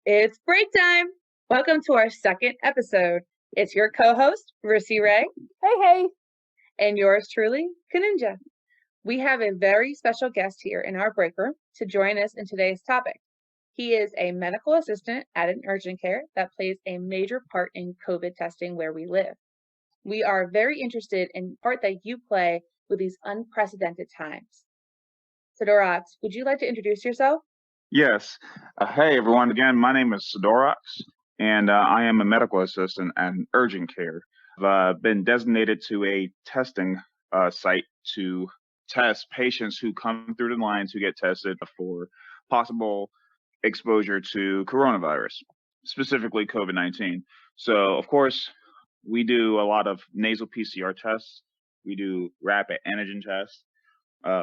It's break time. Welcome to our second episode. It's your co-host, Rissy Ray, Hey, hey. and yours truly, Kaninja. We have a very special guest here in our break room to join us in today's topic. He is a medical assistant at an urgent care that plays a major part in COVID testing where we live. We are very interested in the part that you play with these unprecedented times. Sadorox, would you like to introduce yourself? Yes. Hey, everyone. Again, my name is Sadorox, and I am a medical assistant at urgent care. I've been designated to a testing site to test patients who come through the line to get tested for possible exposure to coronavirus, specifically COVID-19. So, of course, we do a lot of nasal PCR tests. We do rapid antigen tests,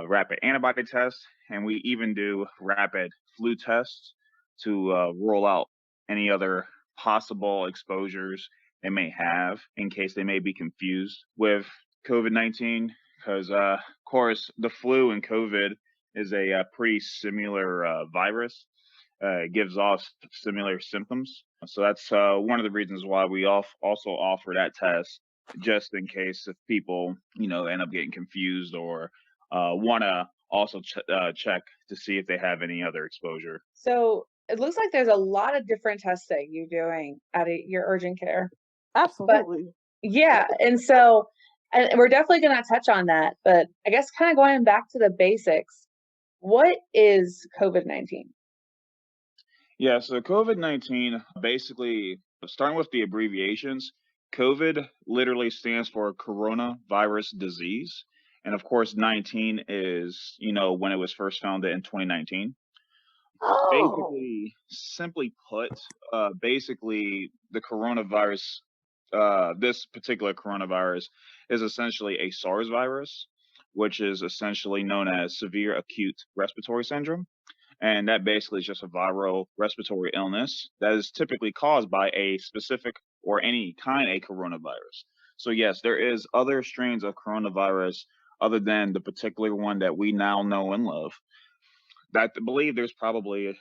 rapid antibody tests, and we even do rapid flu tests to rule out any other possible exposures they may have in case they may be confused with COVID-19. Because, of course, the flu and COVID is a pretty similar virus. It gives off similar symptoms. So that's one of the reasons why we also offer that test, just in case if people, end up getting confused or want to also check to see if they have any other exposure. So it looks like there's a lot of different testing you're doing at your urgent care. But Absolutely. yeah, and we're definitely going to touch on that, but I guess kind of going back to the basics, what is COVID-19? Yeah, so COVID-19, basically, starting with the abbreviations, COVID literally stands for coronavirus disease. And of course, 19 is, when it was first founded in 2019. Oh, Basically, simply put, basically the coronavirus, this particular coronavirus is essentially a SARS virus, which is essentially known as severe acute respiratory syndrome. And that basically is just a viral respiratory illness that is typically caused by a specific or any kind of coronavirus. So yes, there is other strains of coronavirus other than the particular one that we now know and love. I believe there's probably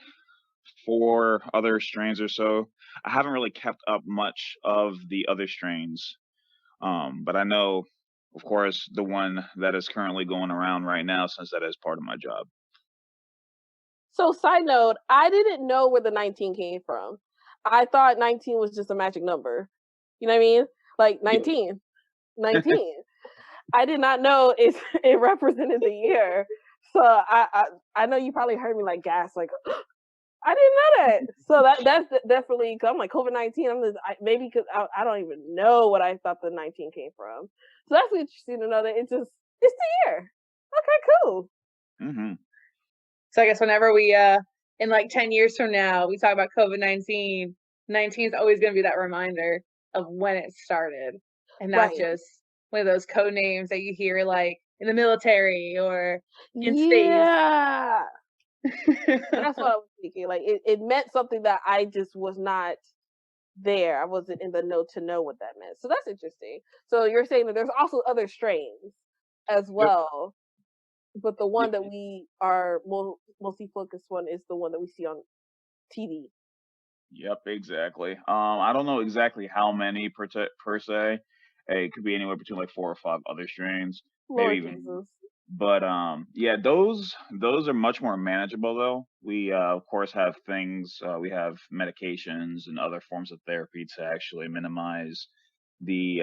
four other strains or so. I haven't really kept up much of the other strains, but I know, of course, the one that is currently going around right now, since that is part of my job. so side note, I didn't know where the 19 came from. I thought 19 was just a magic number. You know what I mean? Like Yeah. 19, 19. I did not know it it represented the year. So I know you probably heard me like gas, like I didn't know that. So that's definitely. Cause I'm like COVID-19. Maybe because I don't even know what I thought the 19 came from. So that's interesting to know that it's the year. Okay, cool. hmm So I guess whenever we in like 10 years from now, we talk about COVID-19, 19 is always going to be that reminder of when it started and not Right. just one of those code names that you hear like in the military or in space. Yeah. That's what I was thinking. Like it meant something that I just was not there. I wasn't in the know to know what that meant. So that's interesting. So you're saying that there's also other strains as Yep. well, but the Y- one that we are mostly focused on is the one that we see on TV. Yep, exactly. I don't know exactly how many per se. It could be anywhere between like four or five other strains, maybe Lord even more. Jesus. But yeah, those are much more manageable though. We of course have things. We have medications and other forms of therapy to actually minimize the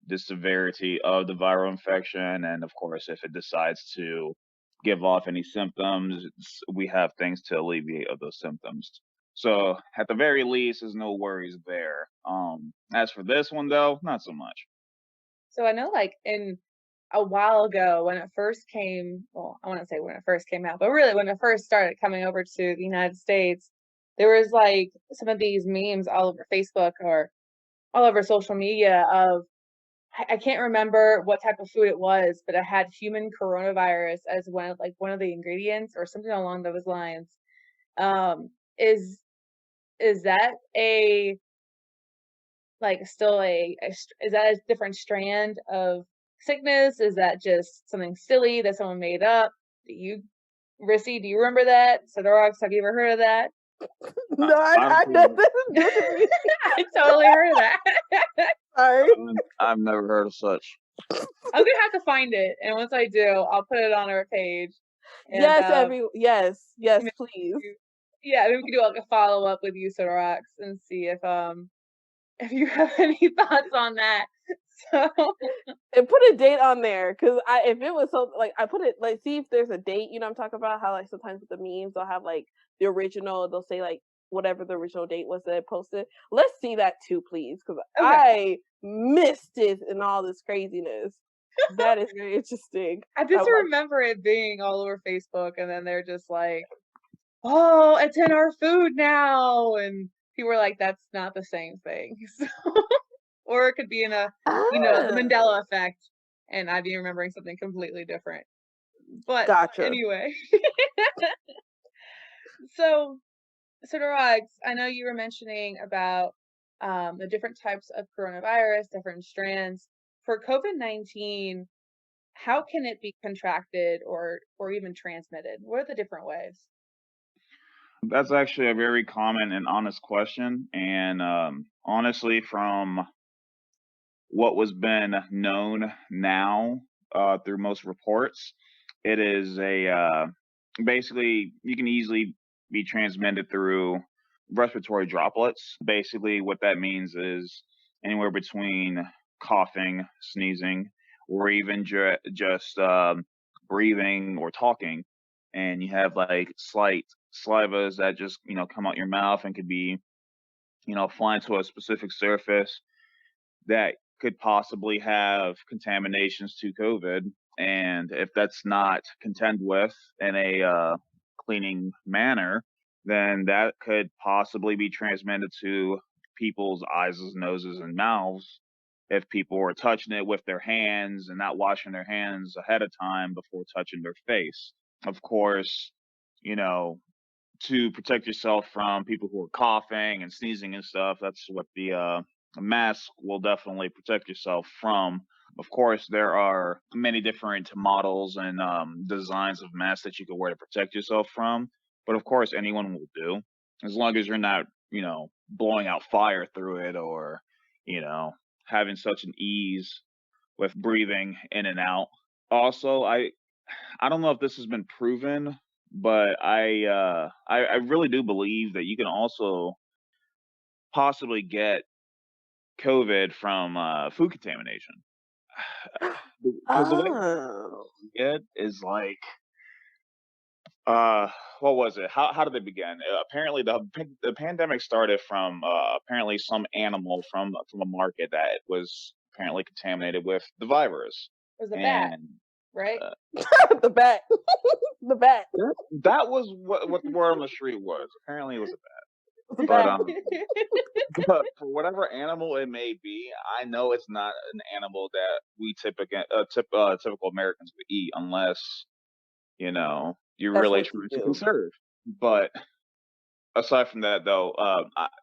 the severity of the viral infection, and of course, if it decides to give off any symptoms, we have things to alleviate of those symptoms. So at the very least, there's no worries there. As for this one though, not so much. So I know like in a while ago when it first came, well, I want to say when it first came out, but really when it first started coming over to the United States, there was like some of these memes all over Facebook or all over social media of I can't remember what type of food it was, but it had human coronavirus as one of the ingredients or something along those lines. Um, is is that a like still is that a different strand of sickness? Is that just something silly that someone made up? Do you, Rissy, do you remember that? Sadorox, have you ever heard of that? No, I I know this is new to me. I totally heard of that. Sorry. I've never heard of such. I'm gonna have to find it, and once I do, I'll put it on our page. And Yes, maybe please. yeah, maybe we can do like a follow up with you, Sadorox, and see if you have any thoughts on that. So And put a date on there, because if it was so like I put it like see if there's a date. You know, I'm talking about how like sometimes with the memes they'll have like the original. They'll say like whatever the original date was that it posted. Let's see that too, please, because Okay. I missed it in all this craziness. That is very interesting. I just remember it being all over Facebook, and then they're just like, "Oh, it's in our food now," and people were like, "That's not the same thing." So, or it could be in the Mandela effect, and I'd be remembering something completely different. But Gotcha. anyway, so Sadorox, I know you were mentioning about the different types of coronavirus, different strands. For COVID-19, how can it be contracted or even transmitted? What are the different ways? That's actually a very common and honest question. And honestly, from what was been known now through most reports, it is basically you can easily be transmitted through respiratory droplets. Basically, what that means is anywhere between coughing, sneezing, or even just breathing or talking, and you have like slight salivas that just come out your mouth and could be flying to a specific surface that could possibly have contaminations to COVID. And if that's not contended with in a cleaning manner, then that could possibly be transmitted to people's eyes, noses, and mouths if people were touching it with their hands and not washing their hands ahead of time before touching their face. Of course, you know, to protect yourself from people who are coughing and sneezing and stuff, that's what the mask will definitely protect yourself from. Of course, there are many different models and designs of masks that you can wear to protect yourself from. But of course, anyone will do, as long as you're not, blowing out fire through it or, having such an ease with breathing in and out. Also, I don't know if this has been proven, but I really do believe that you can also possibly get COVID from food contamination. Because the way Oh. it is like, what was it? How did it begin? Apparently, the pandemic started from apparently some animal from a market that was apparently contaminated with the virus. It was a bat, And right? The bat. The bat. that was what the word on the street was. Apparently, it was a The bat. But bat. but for whatever animal it may be, I know it's not an animal that we typical Americans would eat unless you're That's really what you trying to do. conserve. But aside from that, though,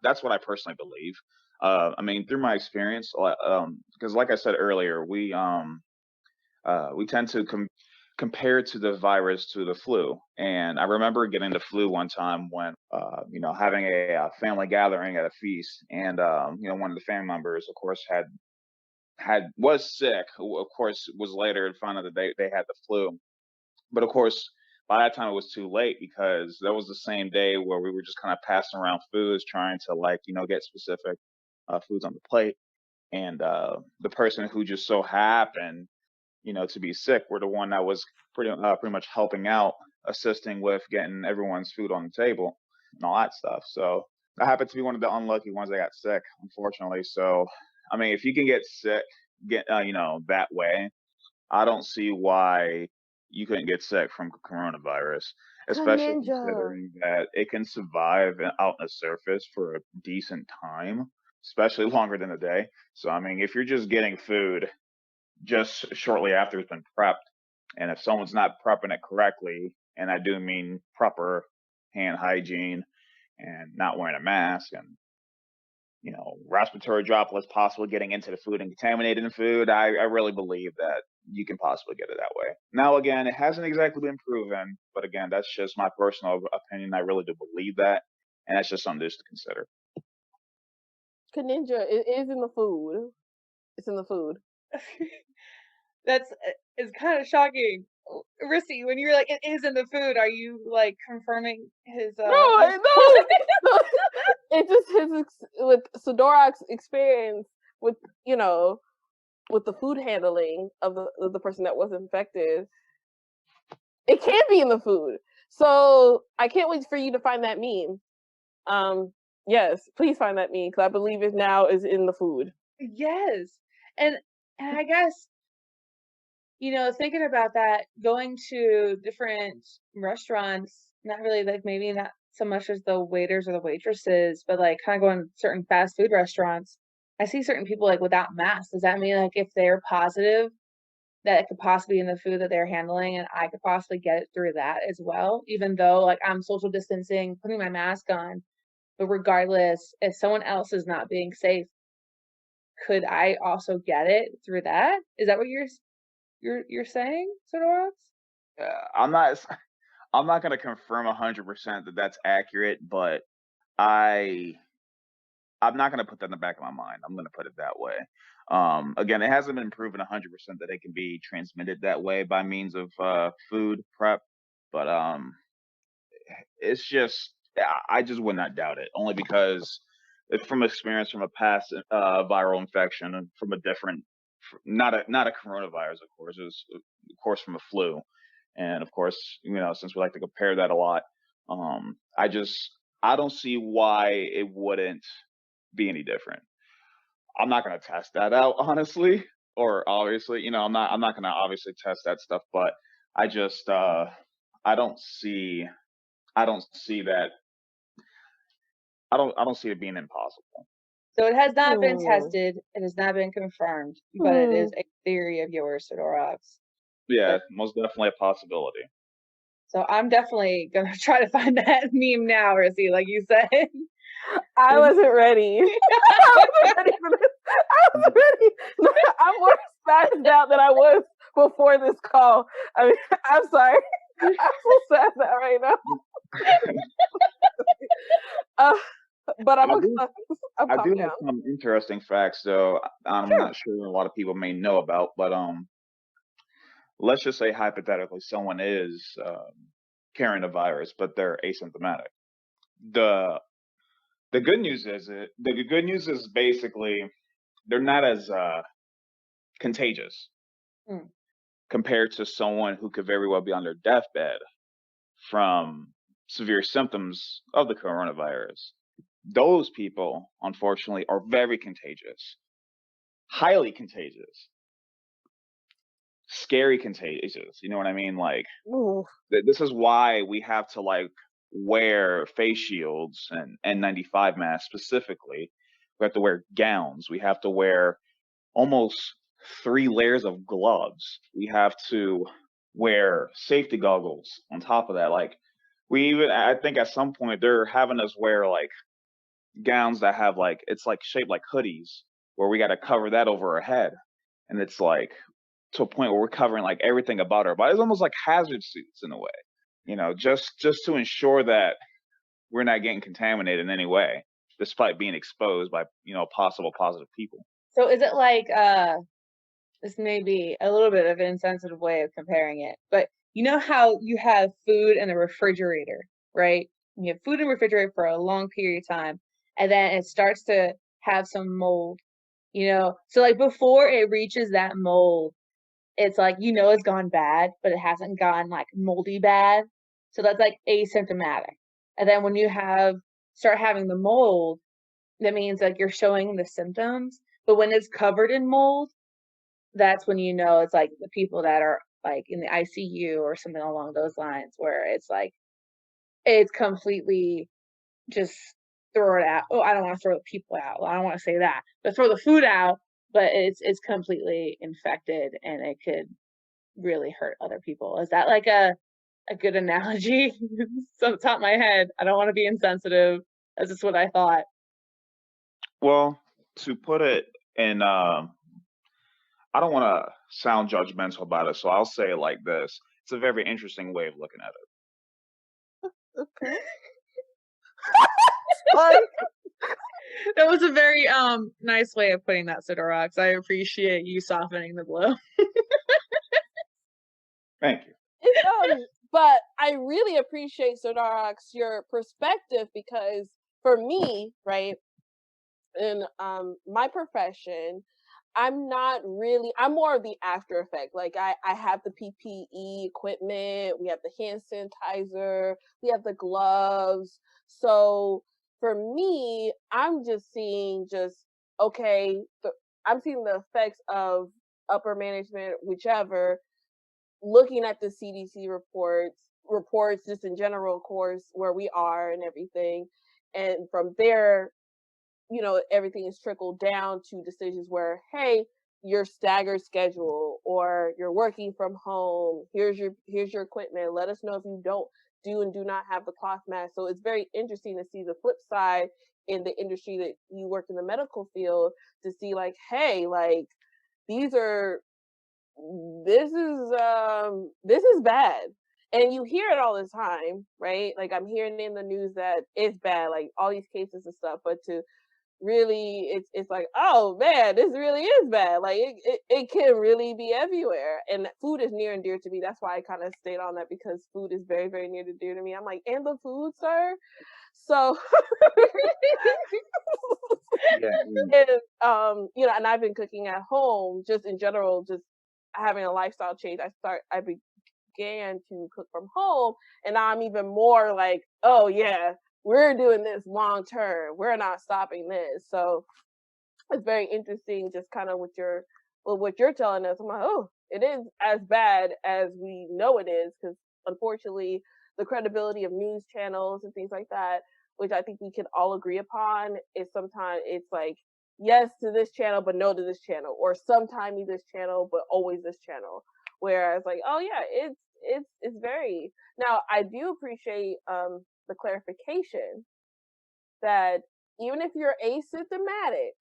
that's what I personally believe. I mean, through my experience, because like I said earlier, we tend to compare to the virus to the flu. And I remember getting the flu one time when, having a family gathering at a feast, and one of the family members, of course, was sick. Of course, was later to find out that they had the flu. But of course, by that time it was too late because that was the same day where we were just kind of passing around foods, trying to get specific foods on the plate. And the person who just so happened to be sick were the one that was pretty much helping out, assisting with getting everyone's food on the table and all that stuff. So I happened to be one of the unlucky ones that got sick, unfortunately. So I mean, if you can get sick, that way, I don't see why you couldn't get sick from coronavirus, especially Kaninja. considering that it can survive out in the surface for a decent time, especially longer than a day. So I mean, if you're just getting food just shortly after it's been prepped. And if someone's not prepping it correctly, and I do mean proper hand hygiene and not wearing a mask and respiratory droplets possibly getting into the food and contaminating the food, I really believe that you can possibly get it that way. Now, again, it hasn't exactly been proven, but again, that's just my personal opinion. I really do believe that. and that's just something just to consider. Kaninja, it is in the food. It's in the food. That's it's kind of shocking. Rissy, when you're like, it is in the food, are you like confirming his No, no. It's just with Sadorox experience with with the food handling of the person that was infected. It can be in the food. So I can't wait for you to find that meme. Yes, please find that meme because I believe it now is in the food. Yes. And I guess, thinking about that, going to different restaurants, not really like maybe not so much as the waiters or the waitresses, but like kind of going to certain fast food restaurants. I see certain people like without masks. Does that mean like if they're positive, that it could possibly be in the food that they're handling and I could possibly get it through that as well, even though like I'm social distancing, putting my mask on, but regardless, if someone else is not being safe, could I also get it through that? Is that what you're saying, Sadorox? I'm not I'm not going to confirm 100% that that's accurate, but I'm not going to put that in the back of my mind. I'm going to put it that way. Again, it hasn't been proven 100% that it can be transmitted that way by means of food prep, but it's just I just would not doubt it, only because from experience from a past viral infection and from a different, not a coronavirus, of course, it was of course from a flu, and of course since we like to compare that a lot, I don't see why it wouldn't be any different. I'm not going to test that out, honestly, or obviously, I'm not going to obviously test that stuff, but I just I don't see I don't see that I don't see it being impossible. So it has not been tested, it has not been confirmed, but it is a theory of yours, Sadorox. Yeah, most definitely a possibility. So I'm definitely gonna try to find that meme now, Rissy, like you said. I wasn't ready. I wasn't ready for this. I was ready. I'm more spazzed out than I was before this call. I mean, I'm sorry. I'm so sad that right now. But I do have some interesting facts, though. I'm not sure a lot of people may know about, but let's just say hypothetically someone is carrying a virus, but they're asymptomatic. The good news is basically they're not as contagious compared to someone who could very well be on their deathbed from severe symptoms of the coronavirus. Those people, unfortunately, are very contagious, highly contagious, scary contagious. You know what I mean? Like, this is why we have to wear face shields and N95 masks specifically. We have to wear gowns. We have to wear almost 3 layers of gloves. We have to wear safety goggles on top of that. I think at some point they're having us wear gowns that have it's shaped like hoodies, where we got to cover that over our head, and it's to a point where we're covering everything about our body. It's almost like hazard suits in a way, just to ensure that we're not getting contaminated in any way, despite being exposed by possible positive people. So is it this may be a little bit of an insensitive way of comparing it, but you know how you have food in the refrigerator, right? You have food in the refrigerator for a long period of time, and then it starts to have some mold, So before it reaches that mold, it's it's gone bad, but it hasn't gone moldy bad. So that's asymptomatic. And then when you start having the mold, that means you're showing the symptoms. But when it's covered in mold, that's when it's the people that are in the ICU or something along those lines, where it's completely just throw it out. Oh, I don't want to throw the people out. Well, I don't want to say that, but throw the food out. But it's completely infected, and it could really hurt other people. Is that a good analogy? It's on the top of my head. I don't want to be insensitive. That's just what I thought. Well, to put it in, I don't want to sound judgmental about it, so I'll say it like this. It's a very interesting way of looking at it. Okay. like, That was a very nice way of putting that, Sadorox. I appreciate you softening the blow. Thank you. it's but I really appreciate Sadorox your perspective, because for me, right, in my profession, I'm more of the after effect. Like I have the PPE equipment, we have the hand sanitizer, we have the gloves. So for me, I'm just seeing okay, I'm seeing the effects of upper management, whichever, looking at the CDC reports just in general, of course, where we are and everything. And from there, everything is trickled down to decisions where, hey, your staggered schedule, or you're working from home. Here's your equipment. Let us know if you don't do and do not have the cloth mask. So it's very interesting to see the flip side in the industry that you work in the medical field, to see like, hey, like these are this is bad. And you hear it all the time, right? Like I'm hearing in the news that it's bad, like all these cases and stuff, but to really it's like, oh man, this really is bad. Like it can really be everywhere. And food is near and dear to me. That's why I kind of stayed on that, because food is very, very near and dear to me. I'm like, and the food, sir. So Yeah. and and I've been cooking at home just in general, just having a lifestyle change. I began to cook from home, and now I'm even more like, oh yeah, we're doing this long term. We're not stopping this. So it's very interesting, just kind of what you're telling us. I'm like, oh, it is as bad as we know it is, because unfortunately, the credibility of news channels and things like that, which I think we can all agree upon, is sometimes it's like yes to this channel, but no to this channel, or sometimes this channel, but always this channel. Whereas like, oh yeah, it's very. Now I do appreciate the clarification that even if you're asymptomatic,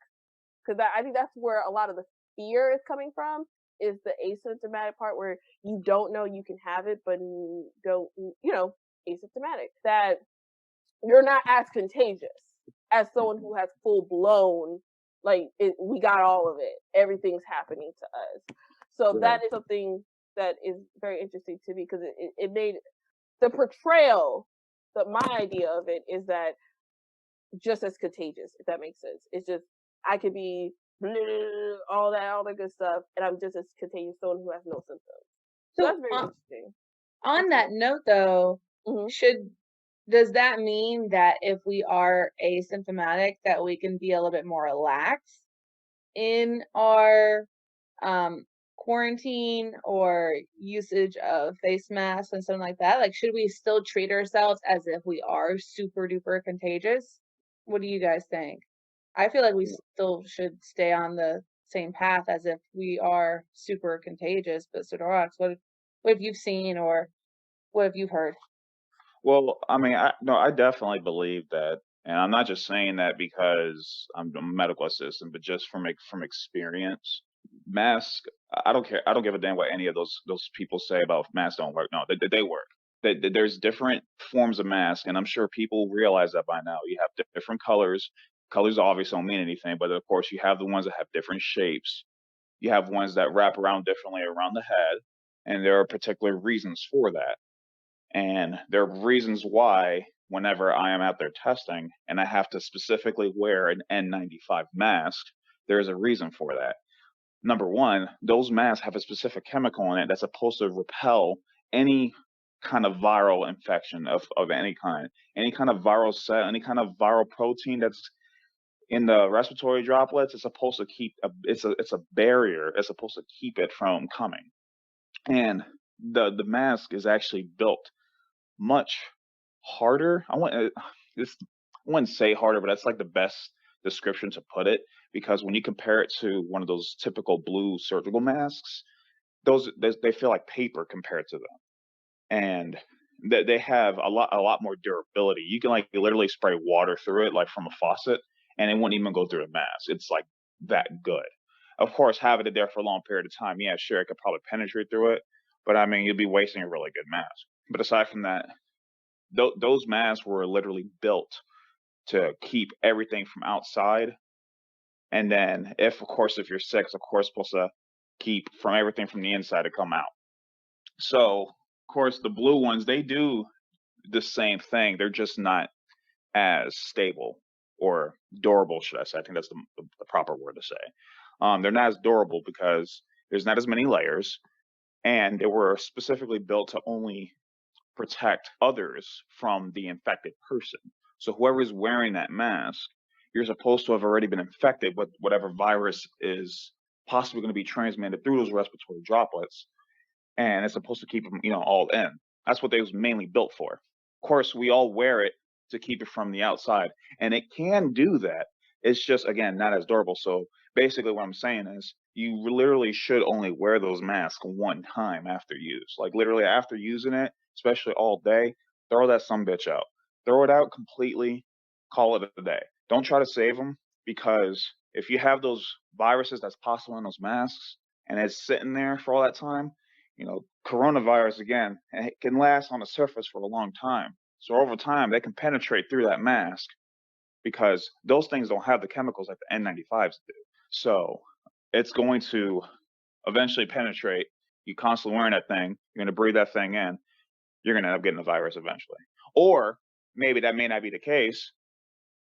because I think that's where a lot of the fear is coming from, is the asymptomatic part, where you don't know you can have it, but don't, asymptomatic, that you're not as contagious as someone who has full blown, like we got all of it, everything's happening to us. So that is something that is very interesting to me, because it made the portrayal, that my idea of it is that just as contagious, if that makes sense. It's just I could be all the good stuff, and I'm just as contagious as someone who has no symptoms. So that's very interesting. On that note, though, Mm-hmm. does that mean that if we are asymptomatic, that we can be a little bit more relaxed in our quarantine or usage of face masks and something like that? Like, should we still treat ourselves as if we are super duper contagious? What do you guys think? I feel like we still should stay on the same path as if we are super contagious. But Sadorox, what have you seen, or what have you heard? Well, I mean, I definitely believe that, and I'm not just saying that because I'm a medical assistant, but just from experience. Mask, I don't care. I don't give a damn what any of those people say about masks don't work. No, they work. There's different forms of mask, and I'm sure people realize that by now. You have different colors. Colors obviously don't mean anything, but of course you have the ones that have different shapes. You have ones that wrap around differently around the head, and there are particular reasons for that. And there are reasons why, whenever I am out there testing and I have to specifically wear an N95 mask, there's a reason for that. Number one, those masks have a specific chemical in it that's supposed to repel any kind of viral infection of any kind of viral cell, any kind of viral protein that's in the respiratory droplets. It's supposed to keep it's a barrier. It's supposed to keep it from coming. And the mask is actually built much harder. This I wouldn't say harder, but that's like the best description to put it, because when you compare it to one of those typical blue surgical masks, they feel like paper compared to them, and they have a lot more durability. You can like literally spray water through it like from a faucet, and it wouldn't even go through the mask. It's like that good. Of course, having it there for a long period of time, yeah, sure, it could probably penetrate through it, but I mean, you'd be wasting a really good mask. But aside from that, those masks were literally built to keep everything from outside. And then if you're sick, it's of course supposed to keep from everything from the inside to come out. So of course the blue ones, they do the same thing. They're just not as stable or durable, should I say. I think that's the proper word to say. They're not as durable because there's not as many layers, and they were specifically built to only protect others from the infected person. So whoever's wearing that mask, you're supposed to have already been infected with whatever virus is possibly going to be transmitted through those respiratory droplets, and it's supposed to keep them, all in. That's what they was mainly built for. Of course, we all wear it to keep it from the outside, and it can do that. It's just, again, not as durable. So basically what I'm saying is you literally should only wear those masks one time after use. Like literally after using it, especially all day, throw that sumbitch out. Throw it out completely, call it a day. Don't try to save them, because if you have those viruses that's possible in those masks and it's sitting there for all that time, coronavirus, again, it can last on the surface for a long time. So over time, they can penetrate through that mask because those things don't have the chemicals like the N95s do. So it's going to eventually penetrate. You constantly wearing that thing, you're going to breathe that thing in, you're going to end up getting the virus eventually. Or maybe that may not be the case,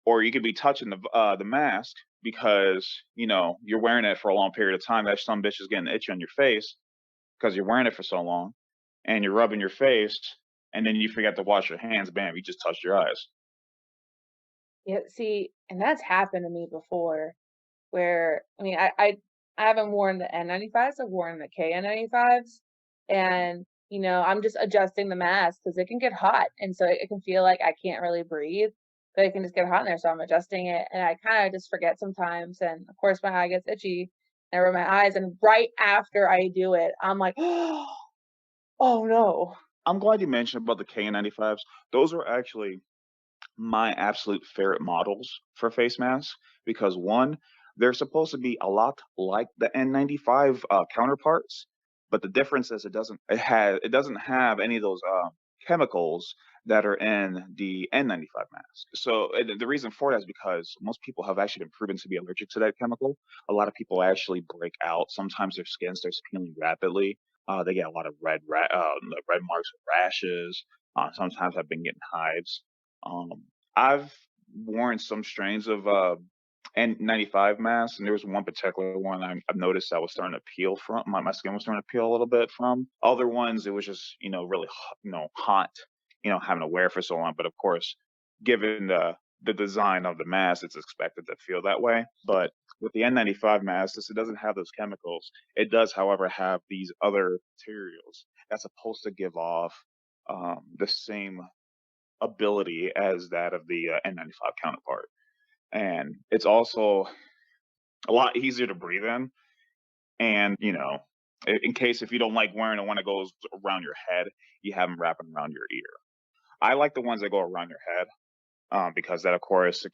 or you could be touching the mask because, you're wearing it for a long period of time. That some bitch is getting itchy on your face because you're wearing it for so long, and you're rubbing your face, and then you forget to wash your hands. Bam, you just touched your eyes. Yeah, see, and that's happened to me before where I mean I haven't worn the N95s, I've worn the KN95s, and I'm just adjusting the mask because it can get hot, and so it can feel like I can't really breathe, but it can just get hot in there, so I'm adjusting it, and I kind of just forget sometimes, and of course my eye gets itchy, and I rub my eyes, and right after I do it, I'm like, oh no. I'm glad you mentioned about the KN95s. Those are actually my absolute favorite models for face masks because one, they're supposed to be a lot like the N95 counterparts, but the difference is it doesn't have any of those chemicals that are in the N95 mask. So the reason for that is because most people have actually been proven to be allergic to that chemical. A lot of people actually break out. Sometimes their skin starts peeling rapidly. They get a lot of red marks and rashes. Sometimes I've been getting hives. Um, I've worn some strains of N95 masks, and there was one particular one I've noticed I was starting to peel from. My skin was starting to peel a little bit from. Other ones, it was just really hot, having to wear for so long. But of course, given the design of the mask, it's expected to feel that way. But with the N95 mask, since it doesn't have those chemicals, it does, however, have these other materials that's supposed to give off the same ability as that of the N95 counterpart. And it's also a lot easier to breathe in. And, in case if you don't like wearing the one that goes around your head, you have them wrapping around your ear. I like the ones that go around your head because that, of course,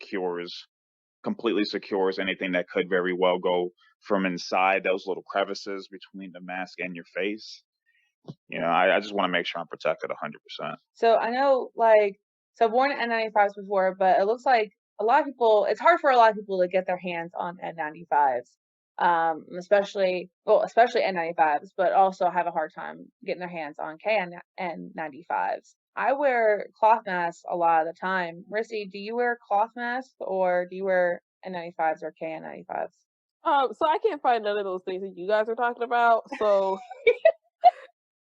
completely secures anything that could very well go from inside those little crevices between the mask and your face. I just want to make sure I'm protected 100%. So I know, so I've worn N95s before, but it looks like a lot of people, it's hard for a lot of people to get their hands on N95s, especially N95s, but also have a hard time getting their hands on KN95s. I wear cloth masks a lot of the time. Rissy, do you wear cloth masks or do you wear N95s or KN95s? So I can't find none of those things that you guys are talking about. So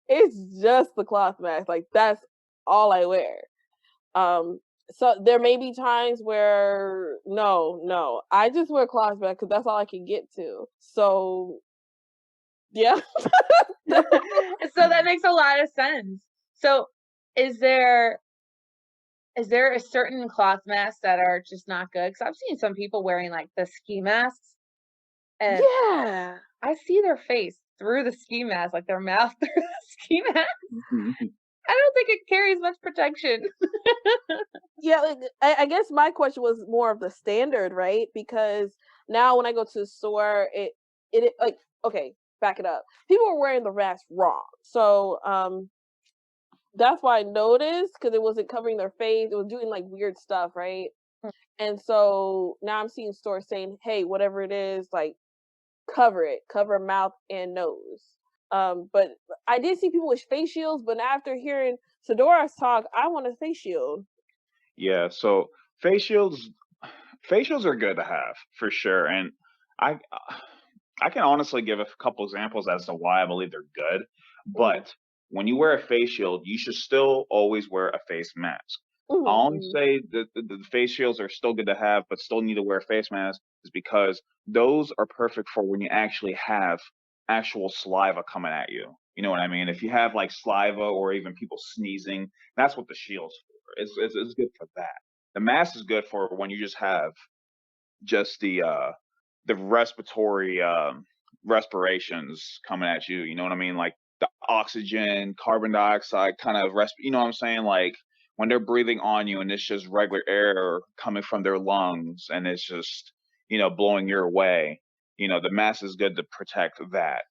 it's just the cloth mask. Like that's all I wear. So there may be times where no, I just wear cloth mask because that's all I can get to. So yeah. So that makes a lot of sense. So is there a certain cloth masks that are just not good? Because I've seen some people wearing like the ski masks, and Yeah. I see their face through the ski mask, like their mouth through the ski mask. I don't think it carries much protection. Yeah, like, I guess my question was more of the standard, right? Because now when I go to the store, it like okay, back it up. People were wearing the mask wrong, so that's why I noticed because it wasn't covering their face. It was doing like weird stuff, right? And so now I'm seeing stores saying, hey, whatever it is, like cover mouth and nose. But I did see people with face shields, but after hearing Sadorok's talk, I want a face shield. Yeah, so face shields face shields are good to have for sure, and I I can honestly give a couple examples as to why I believe they're good. Mm-hmm. But when you wear a face shield, you should still always wear a face mask. I'll only Mm-hmm. say that the face shields are still good to have, but still need to wear a face mask is because those are perfect for when you actually have actual saliva coming at you. You know what I mean? If you have like saliva or even people sneezing, that's what the shield's for. It's good for that. The mask is good for when you just have just the respiratory respirations coming at you. You know what I mean? Like the oxygen, carbon dioxide kind of you know what I'm saying? Like when they're breathing on you and it's just regular air coming from their lungs and it's just, blowing your way. The mask is good to protect that.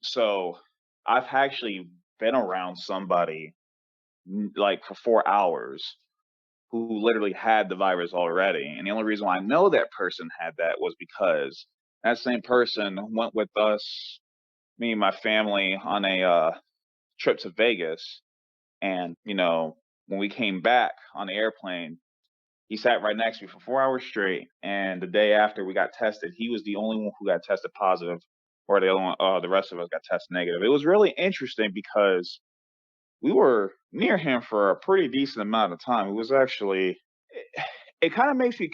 So I've actually been around somebody like for 4 hours who literally had the virus already. And the only reason why I know that person had that was because that same person went with us, me and my family, on a trip to Vegas. And, when we came back on the airplane, he sat right next to me for 4 hours straight. And the day after we got tested, he was the only one who got tested positive, or the rest of us got tested negative. It was really interesting because we were near him for a pretty decent amount of time. It was actually, it kind of makes me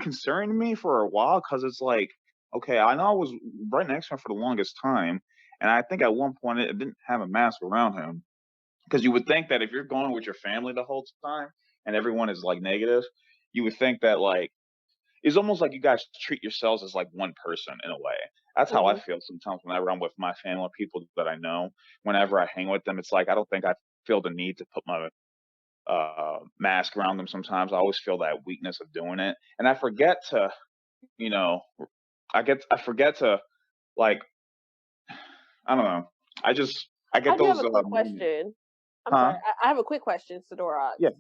concerned me for a while because it's like, okay, I know I was right next to him for the longest time, and I think at one point it didn't have a mask around him because you would think that if you're going with your family the whole time and everyone is like negative, you would think that like it's almost like you guys treat yourselves as like one person in a way. That's how I Mm-hmm. feel sometimes whenever I'm with my family, people that I know. Whenever I hang with them, it's like I don't think I feel the need to put my mask around them. Sometimes I always feel that weakness of doing it, and I forget to, you know, I forget to like, I don't know. I I get do have those a quick moments. question. I'm Huh? sorry. I have a quick question, Sadorok. Yeah.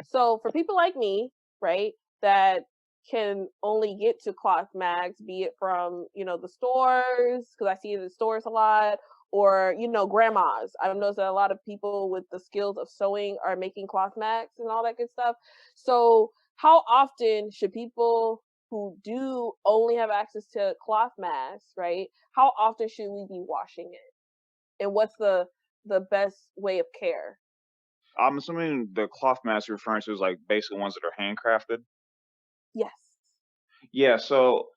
So for people like me, right, that can only get to cloth mags, be it from, the stores, because I see it in the stores a lot, or, grandmas. I've noticed that a lot of people with the skills of sewing are making cloth mags and all that good stuff. So how often should people who do only have access to cloth masks, right? How often should we be washing it? And what's the best way of care? I'm assuming the cloth mask you're referring to is like basically ones that are handcrafted. Yes. Yeah. So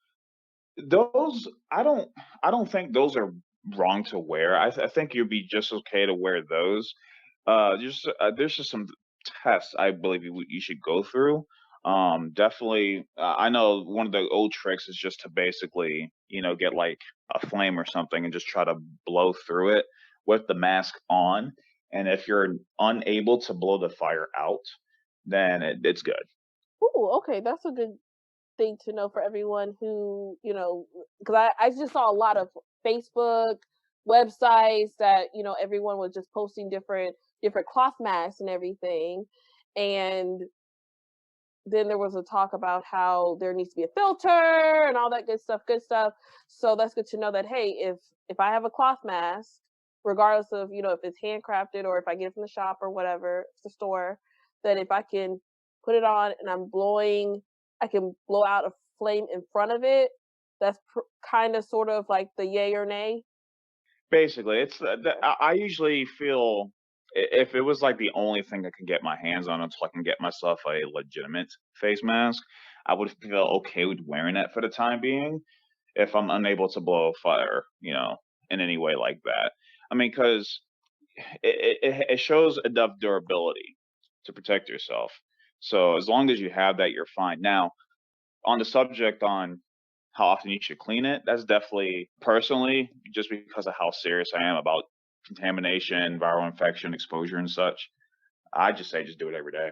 those, I don't think those are wrong to wear. I think you'd be just okay to wear those. There's just some tests I believe you should go through. Definitely, I know one of the old tricks is just to basically, get like a flame or something and just try to blow through it with the mask on. And if you're unable to blow the fire out, then it's good. Ooh, okay, that's a good thing to know for everyone who, because I just saw a lot of Facebook websites that, everyone was just posting different cloth masks and everything. And then there was a talk about how there needs to be a filter and all that good stuff. So that's good to know that, hey, if I have a cloth mask, regardless of, if it's handcrafted or if I get it from the shop or whatever, it's the store, that if I can put it on and I can blow out a flame in front of it. That's kind of sort of like the yay or nay. Basically, it's I usually feel if it was like the only thing I can get my hands on until I can get myself a legitimate face mask, I would feel okay with wearing it for the time being if I'm unable to blow a fire, in any way like that. I mean, because it shows enough durability to protect yourself. So as long as you have that, you're fine. Now, on the subject on how often you should clean it, that's definitely personally just because of how serious I am about contamination, viral infection, exposure, and such. I just say just do it every day.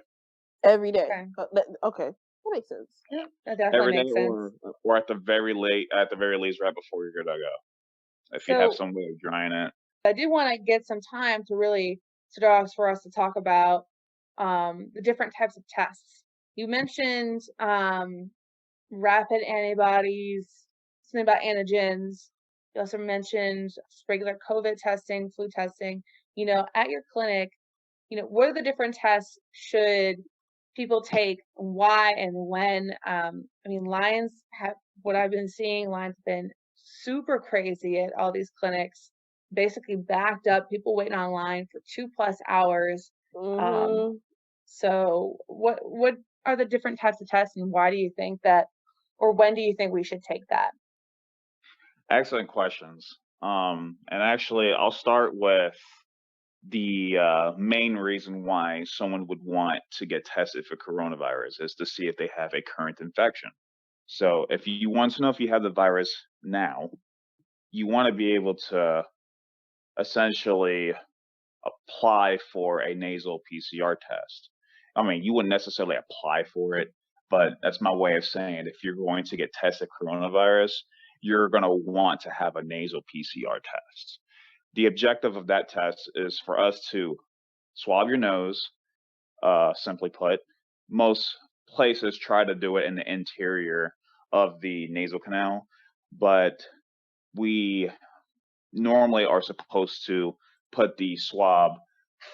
Every day. Okay. Okay, that makes sense. Yeah, that definitely Every day, makes sense. or at the very least, right before you're good to go. If you have So some way of drying it. I do want to get some time to really, Sadorox, for us to talk about the different types of tests you mentioned rapid antibodies, something about antigens. You also mentioned regular COVID testing, flu testing. At your clinic, what are the different tests should people take, why and when? Lines have, what I've been seeing, lines have been super crazy at all these clinics, basically backed up, people waiting online for 2+ hours. Mm-hmm. So what are the different types of tests, and why do you think that, or when do you think we should take that? Excellent questions. And actually, I'll start with the main reason why someone would want to get tested for coronavirus is to see if they have a current infection. So if you want to know if you have the virus now, you want to be able to essentially apply for a nasal PCR test. I mean, you wouldn't necessarily apply for it, but that's my way of saying if you're going to get tested coronavirus, you're going to want to have a nasal PCR test. The objective of that test is for us to swab your nose, simply put. Most places try to do it in the interior of the nasal canal, but we normally are supposed to put the swab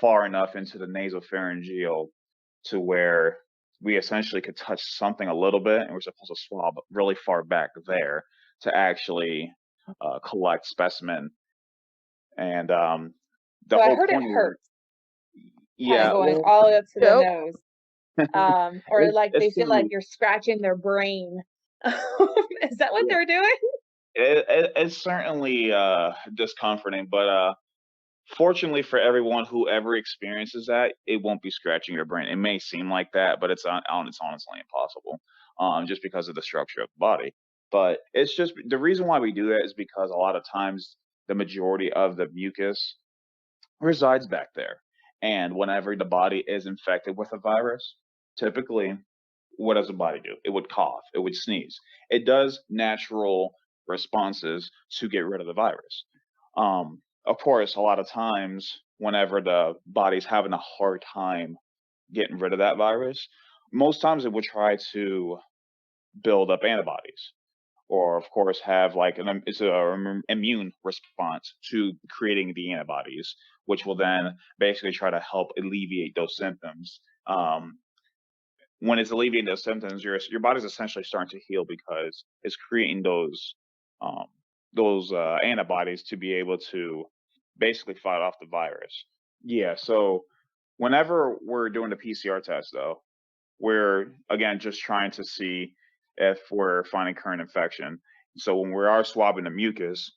far enough into the nasopharyngeal to where we essentially could touch something a little bit, and we're supposed to swab really far back there to actually collect specimen. And the So I whole heard it point of hurts, kind of yeah, going well, all the way up to the Yep. nose. Or like they it's feel like you're scratching their brain. Is that what they're doing? it's certainly discomforting, but fortunately for everyone who ever experiences that, it won't be scratching your brain. It may seem like that, but it's honestly impossible, just because of the structure of the body. But it's just the reason why we do that is because a lot of times the majority of the mucus resides back there, and whenever the body is infected with a virus, typically, what does the body do? It would cough, it would sneeze. It does natural responses to get rid of the virus. Of course, a lot of times, whenever the body's having a hard time getting rid of that virus, most times it would try to build up antibodies, or of course have like it's a immune response to creating the antibodies, which will then basically try to help alleviate those symptoms. When it's alleviating those symptoms, your body's essentially starting to heal because it's creating um, those antibodies to be able to basically fight off the virus. Yeah. So whenever we're doing the PCR test, though, we're again just trying to see if we're finding current infection. So when we are swabbing the mucus,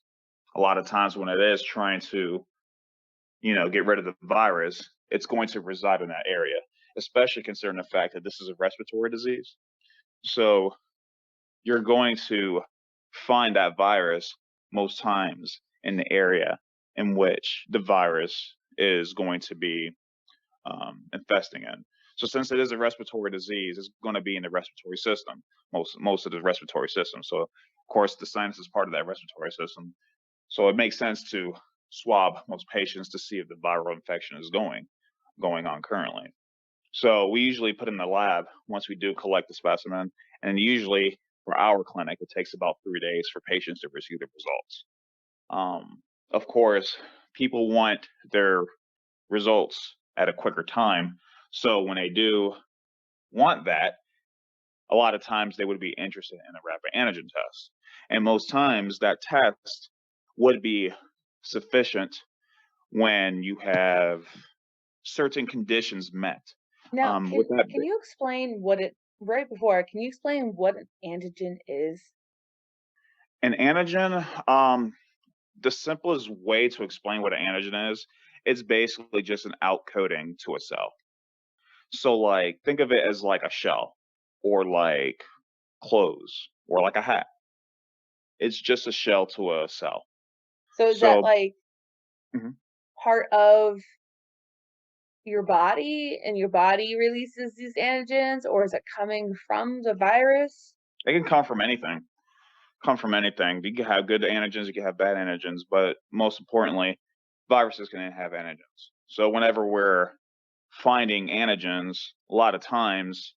a lot of times when it is trying to get rid of the virus, it's going to reside in that area, especially considering the fact that this is a respiratory disease. So you're going to find that virus most times in the area in which the virus is going to be infesting in. So since it is a respiratory disease, it's going to be in the respiratory system, most of the respiratory system. So of course the sinus is part of that respiratory system. So it makes sense to swab most patients to see if the viral infection is going on currently. So we usually put in the lab once we do collect the specimen, and usually for our clinic, it takes about 3 days for patients to receive the results. Of course, people want their results at a quicker time. So when they do want that, a lot of times they would be interested in a rapid antigen test. And most times that test would be sufficient when you have certain conditions met. Now, With that, can you explain what it right before? Can you explain what an antigen is? an antigen, the simplest way to explain what an antigen is, it's basically just an outcoding to a cell. So, like, think of it as like a shell, or like clothes, or like a hat. It's just a shell to a cell. So is that So, like mhm. part of your body, and your body releases these antigens, or is it coming from the virus? It can come from anything. Come from anything. You can have good antigens, you can have bad antigens, but most importantly, viruses can have antigens. So whenever we're finding antigens, a lot of times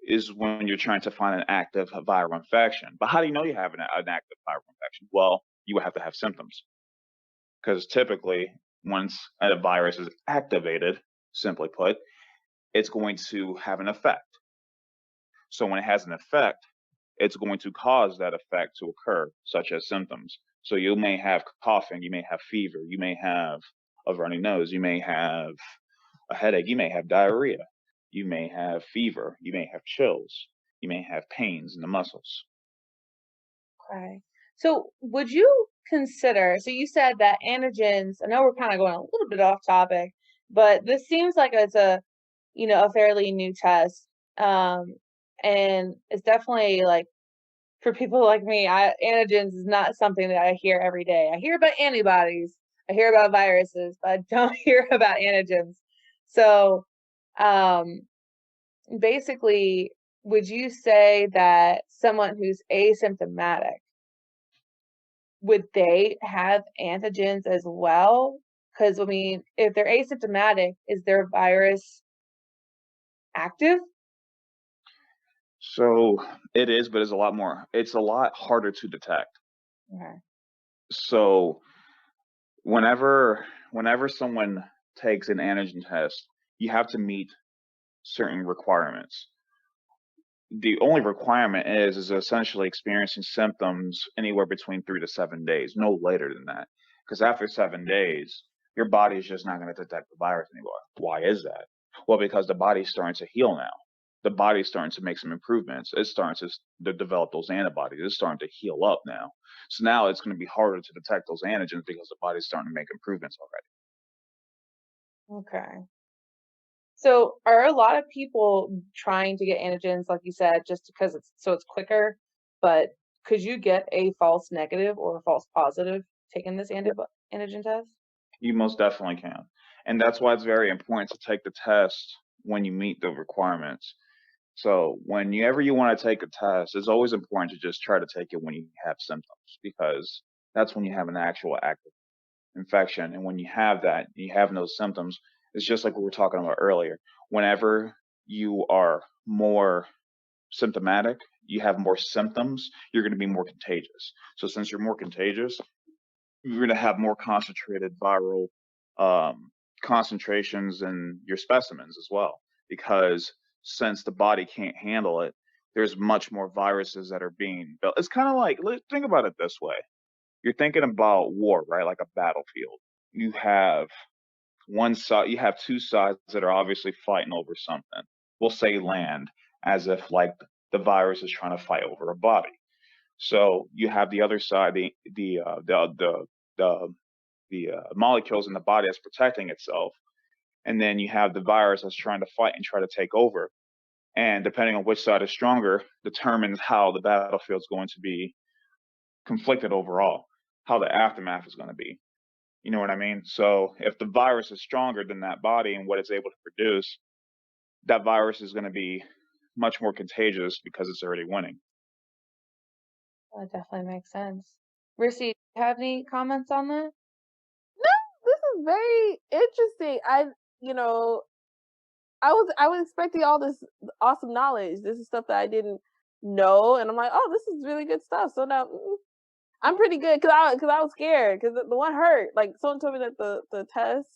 is when you're trying to find an active viral infection. But how do you know you have an active viral infection? Well, you would have to have symptoms, because typically once a virus is activated, simply put, it's going to have an effect. So when it has an effect, it's going to cause that effect to occur, such as symptoms. So you may have coughing, you may have fever, you may have a runny nose, you may have a headache, you may have diarrhea, you may have fever, you may have chills, you may have pains in the muscles. Okay. So would you consider, so you said that antigens, I know we're kind of going a little bit off topic, but this seems like it's a, a fairly new test. And it's definitely like for people like me, antigens is not something that I hear every day. I hear about antibodies, I hear about viruses, but I don't hear about antigens. So, basically, would you say that someone who's asymptomatic, would they have antigens as well? Because, I mean, if they're asymptomatic, is their virus active? So it is, but it's a lot harder to detect. Okay. So whenever someone takes an antigen test, you have to meet certain requirements. The only requirement is essentially experiencing symptoms anywhere between 3 to 7 days, no later than that. Because after 7 days, your body is just not going to detect the virus anymore. Why is that? Well, because the body's starting to heal now. The body's starting to make some improvements. It's starting to develop those antibodies. It's starting to heal up now. So now it's going to be harder to detect those antigens because the body's starting to make improvements already. Okay. So are a lot of people trying to get antigens, like you said, just because it's quicker? But could you get a false negative or a false positive taking this antigen test? You most definitely can. And that's why it's very important to take the test when you meet the requirements. So whenever you want to take a test, it's always important to just try to take it when you have symptoms, because that's when you have an actual active infection. And when you have that, you have those symptoms, it's just like we were talking about earlier. Whenever you are more symptomatic, you have more symptoms, you're going to be more contagious. So since you're more contagious, you're going to have more concentrated viral concentrations in your specimens as well, because since the body can't handle it, there's much more viruses that are being built. It's kind of like, think about it this way. You're thinking about war, right? Like a battlefield. You have one side, you have two sides that are obviously fighting over something. We'll say land, as if like the virus is trying to fight over a body. So you have the other side, the molecules in the body that's protecting itself, and then you have the virus that's trying to fight and try to take over. And depending on which side is stronger, determines how the battlefield is going to be conflicted overall, how the aftermath is going to be. You know what I mean? So if the virus is stronger than that body and what it's able to produce, that virus is going to be much more contagious because it's already winning. That definitely makes sense. Rissy, do you have any comments on that? No, this is very interesting. You know, I was expecting all this awesome knowledge. This is stuff that I didn't know, and I'm like, oh, this is really good stuff. So now I'm pretty good because I was scared because the one hurt. Like someone told me that the test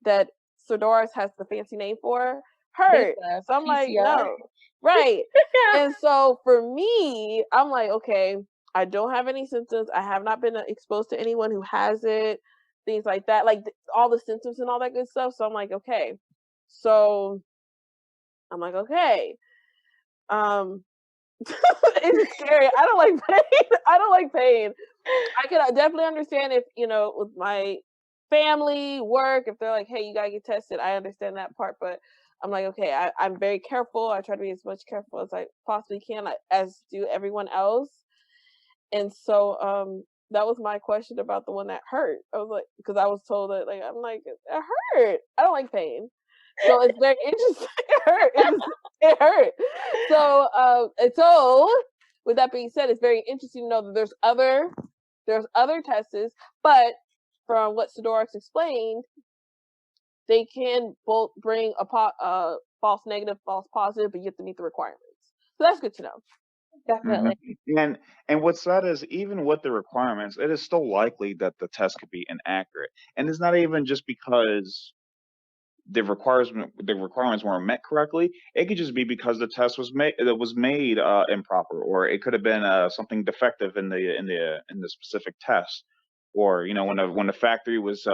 that Sadorox has the fancy name for hurt. So I'm like, PCR. no, right. Yeah. And so for me, I'm like, okay, I don't have any symptoms. I have not been exposed to anyone who has it. Things like that, like all the symptoms and all that good stuff. So I'm like, okay. So I'm like, okay. It's scary. I don't like pain. I don't like pain. I can definitely understand if, with my family, work, if they're like, hey, you gotta get tested, I understand that part. But I'm like, okay, I'm very careful. I try to be as much careful as I possibly can, as do everyone else. And so that was my question about the one that hurt. I was like, because I was told that, like, I'm like, it hurt. I don't like pain. So it's very interesting. It hurt. It hurt. So with that being said, it's very interesting to know that there's other tests, but from what Sadorox explained, they can both bring a false negative, false positive, but you have to meet the requirements. So that's good to know. Definitely. And what's sad is even with the requirements, it is still likely that the test could be inaccurate. And it's not even just because the requirements weren't met correctly. It could just be because the test was made improper, or it could have been something defective in the specific test, or when the factory was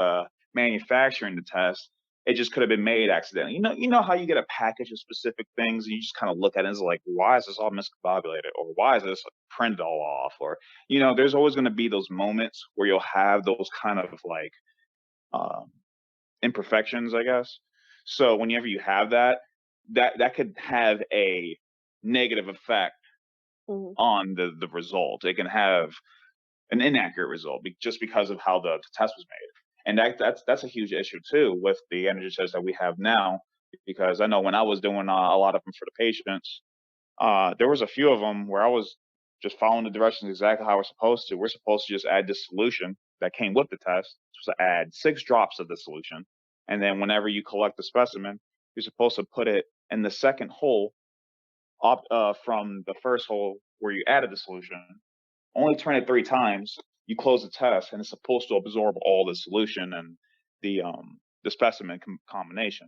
manufacturing the test, it just could have been made accidentally. You know how you get a package of specific things and you just kind of look at it and it's like, why is this all miscombobulated, or why is this printed all off, or there's always going to be those moments where you'll have those kind of like imperfections, I guess. So whenever you have that could have a negative effect on the result. It can have an inaccurate result just because of how the test was made. And that's a huge issue too with the antigen tests that we have now, because I know when I was doing a lot of them for the patients, there was a few of them where I was just following the directions exactly how we're supposed to. We're supposed to just add this solution that came with the test. So add 6 drops of the solution. And then whenever you collect the specimen, you're supposed to put it in the second hole from the first hole where you added the solution. Only turn it 3 times. You close the test, and it's supposed to absorb all the solution and the specimen combination.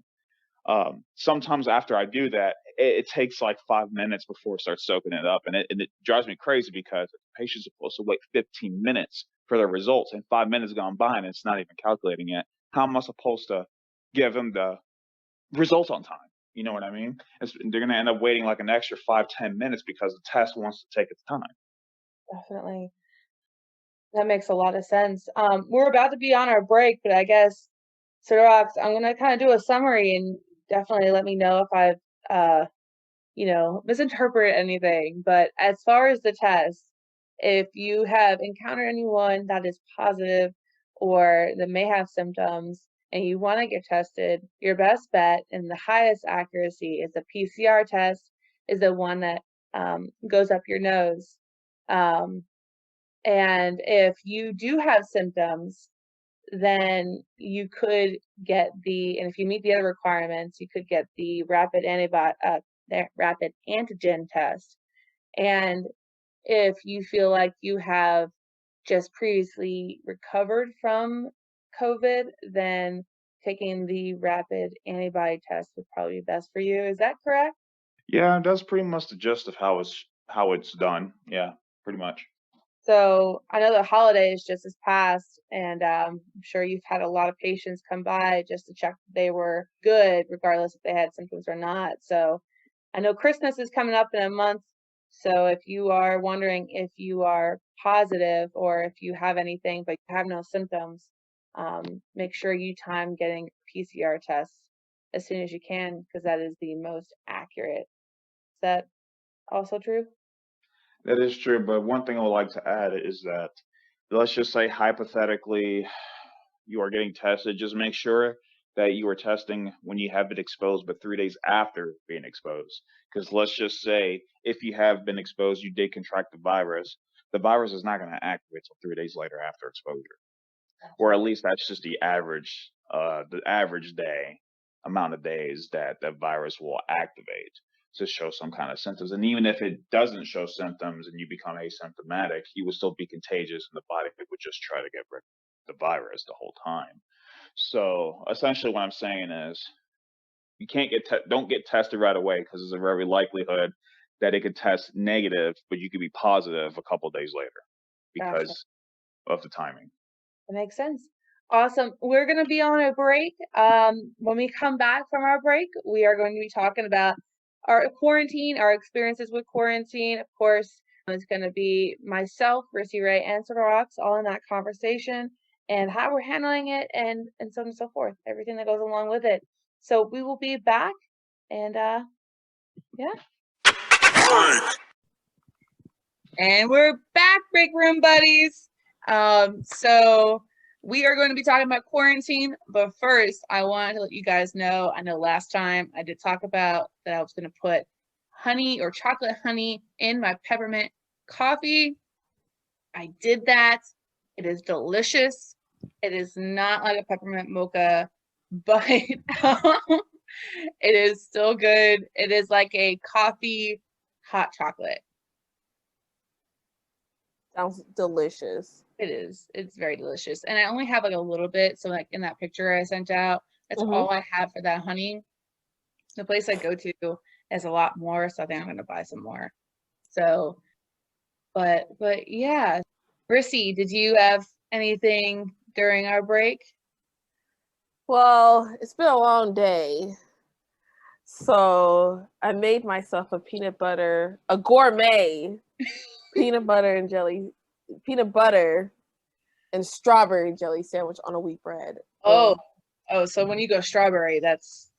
Sometimes after I do that, it takes like 5 minutes before it starts soaking it up, and it drives me crazy because the patient's supposed to wait 15 minutes for their results, and 5 minutes gone by and it's not even calculating yet. How am I supposed to give them the results on time? You know what I mean? They're going to end up waiting like an extra 5-10 minutes because the test wants to take its time. Definitely. That makes a lot of sense. We're about to be on our break, but I guess, Sadorox, I'm going to kind of do a summary and definitely let me know if I've, misinterpreted anything. But as far as the test, if you have encountered anyone that is positive or that may have symptoms and you want to get tested, your best bet and the highest accuracy is the PCR test, is the one that goes up your nose. And if you do have symptoms, then you could get and if you meet the other requirements, you could get the rapid antigen test. And if you feel like you have just previously recovered from COVID, then taking the rapid antibody test would probably be best for you. Is that correct? Yeah, that's pretty much the gist of how it's done. Yeah, pretty much. So I know the holidays just has passed, and I'm sure you've had a lot of patients come by just to check that they were good, regardless if they had symptoms or not. So I know Christmas is coming up in a month. So if you are wondering if you are positive or if you have anything but you have no symptoms, make sure you time getting PCR tests as soon as you can, because that is the most accurate. Is that also true? That is true, but one thing I would like to add is that, let's just say hypothetically you are getting tested, just make sure that you are testing when you have been exposed, but 3 days after being exposed. Because let's just say if you have been exposed, you did contract the virus is not going to activate until 3 days later after exposure. Or at least that's just the average day amount of days that the virus will activate to show some kind of symptoms. And even if it doesn't show symptoms and you become asymptomatic, you will still be contagious, and the body would just try to get rid of the virus the whole time. So essentially what I'm saying is you can't don't get tested right away, because there's a very likelihood that it could test negative, but you could be positive a couple of days later because of the timing. That makes sense. Awesome. We're going to be on a break. When we come back from our break, we are going to be talking about our quarantine, our experiences with quarantine. Of course, it's going to be myself, Rissy Ray, and Sadorox all in that conversation, and how we're handling it, and so on and so forth, everything that goes along with it. So we will be back, and yeah. And we're back, break room buddies. So we are going to be talking about quarantine, but first I wanted to let you guys know, I know last time I did talk about that I was going to put honey or chocolate honey in my peppermint coffee. I did that. It is delicious. It is not like a peppermint mocha, but It is still good. It is like a coffee hot chocolate. Sounds delicious. It is. It's very delicious. And I only have like a little bit. So like in that picture I sent out, that's all I have for that honey. The place I go to has a lot more, so I think I'm gonna buy some more. So, but yeah. Rissy, did you have anything during our break? Well, it's been a long day. So I made myself a gourmet peanut butter and strawberry jelly sandwich on a wheat bread. Oh, so when you go strawberry, that's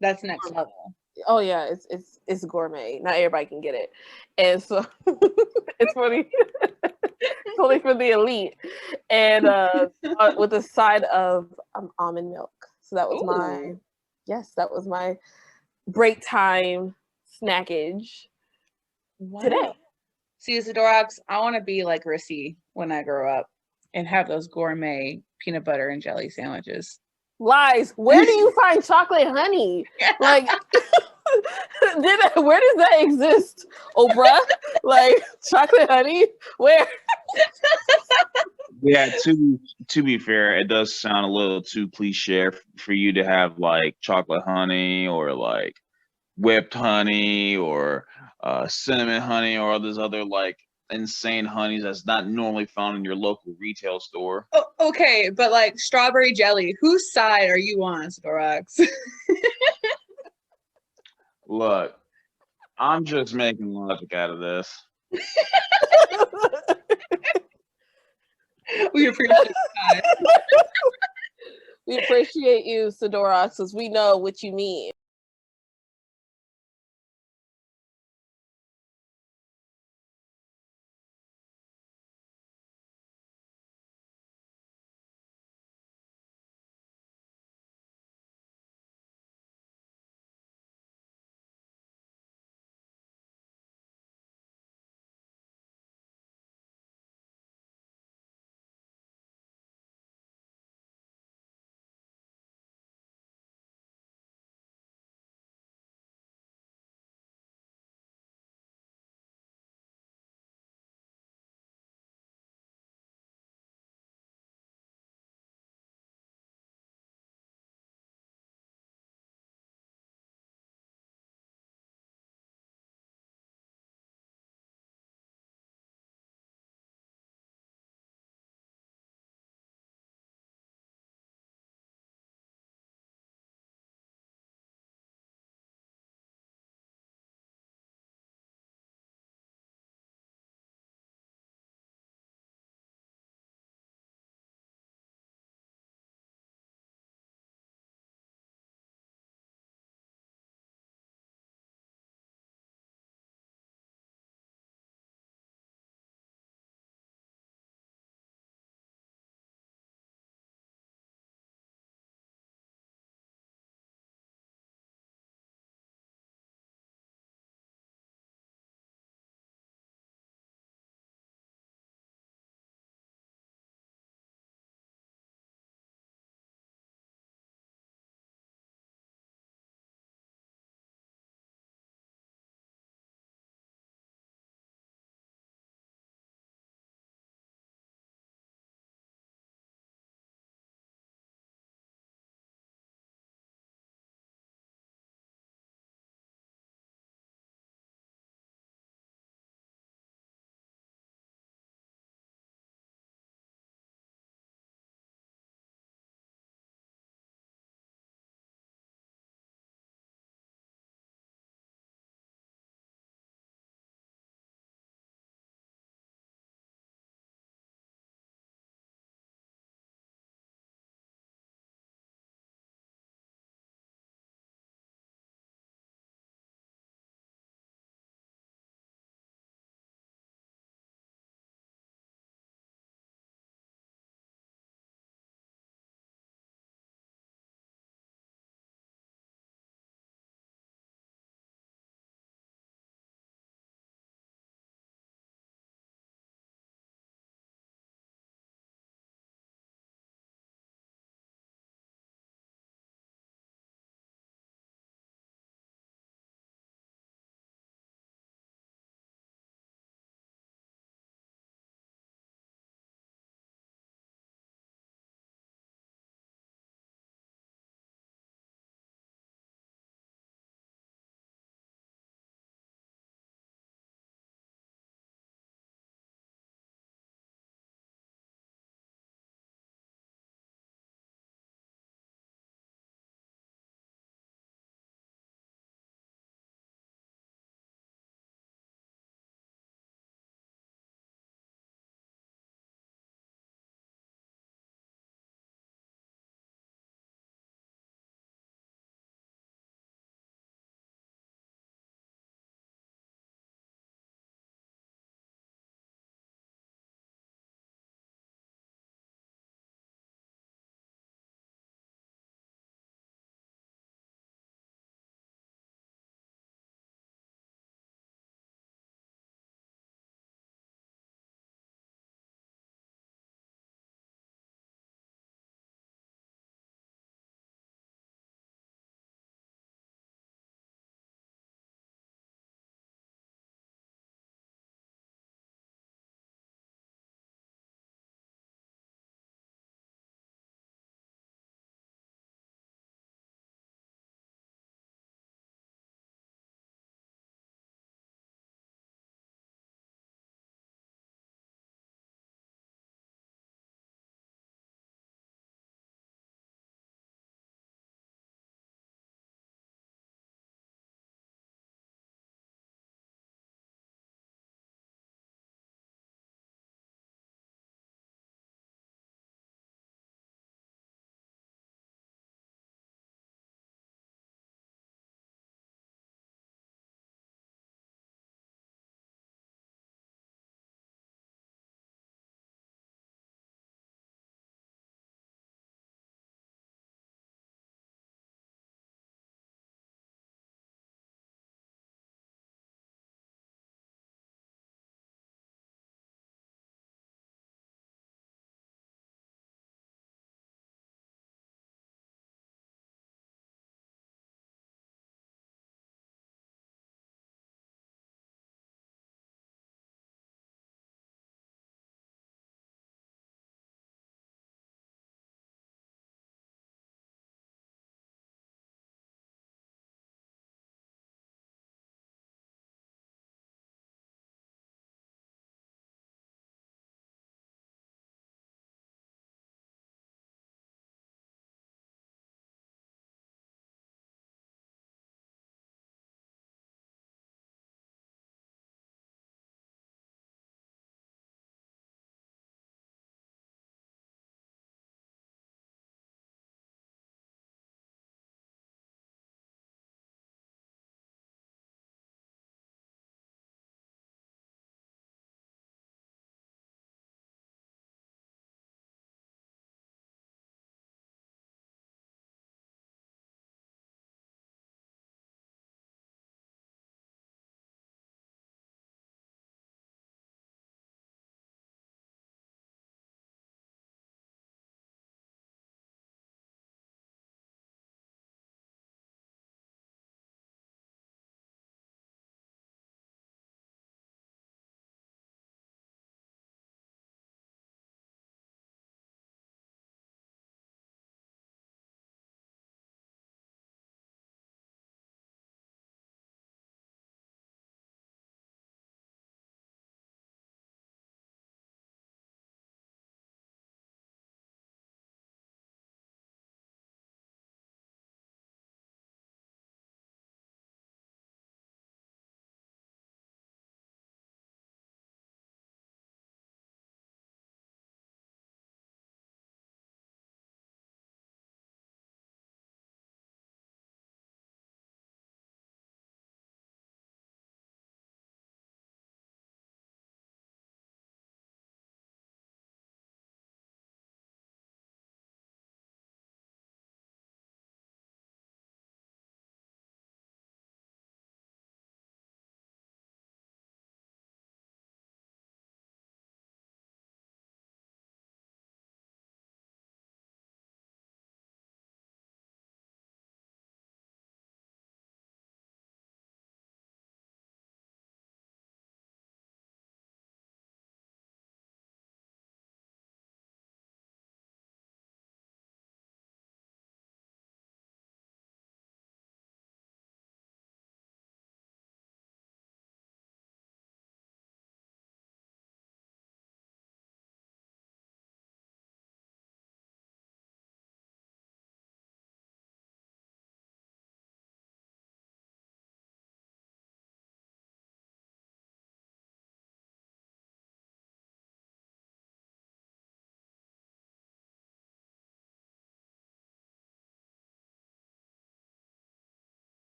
next level. Oh yeah, it's gourmet. Not everybody can get it, and so it's funny. It's only for the elite, and with a side of almond milk. So that was that was my break time snackage today. See, Sadorox, I want to be like Rissy when I grow up and have those gourmet peanut butter and jelly sandwiches. Lies. Where do you find chocolate honey? Like, where does that exist, Oprah? Like chocolate honey? Where? Yeah, to be fair, it does sound a little too cliche for you to have like chocolate honey or like whipped honey or cinnamon honey or all these other like insane honeys that's not normally found in your local retail store. Oh, okay, but like strawberry jelly, whose side are you on, Sadorox? Look, I'm just making logic out of this. We appreciate that. We appreciate you, Sadorox, because we know what you mean.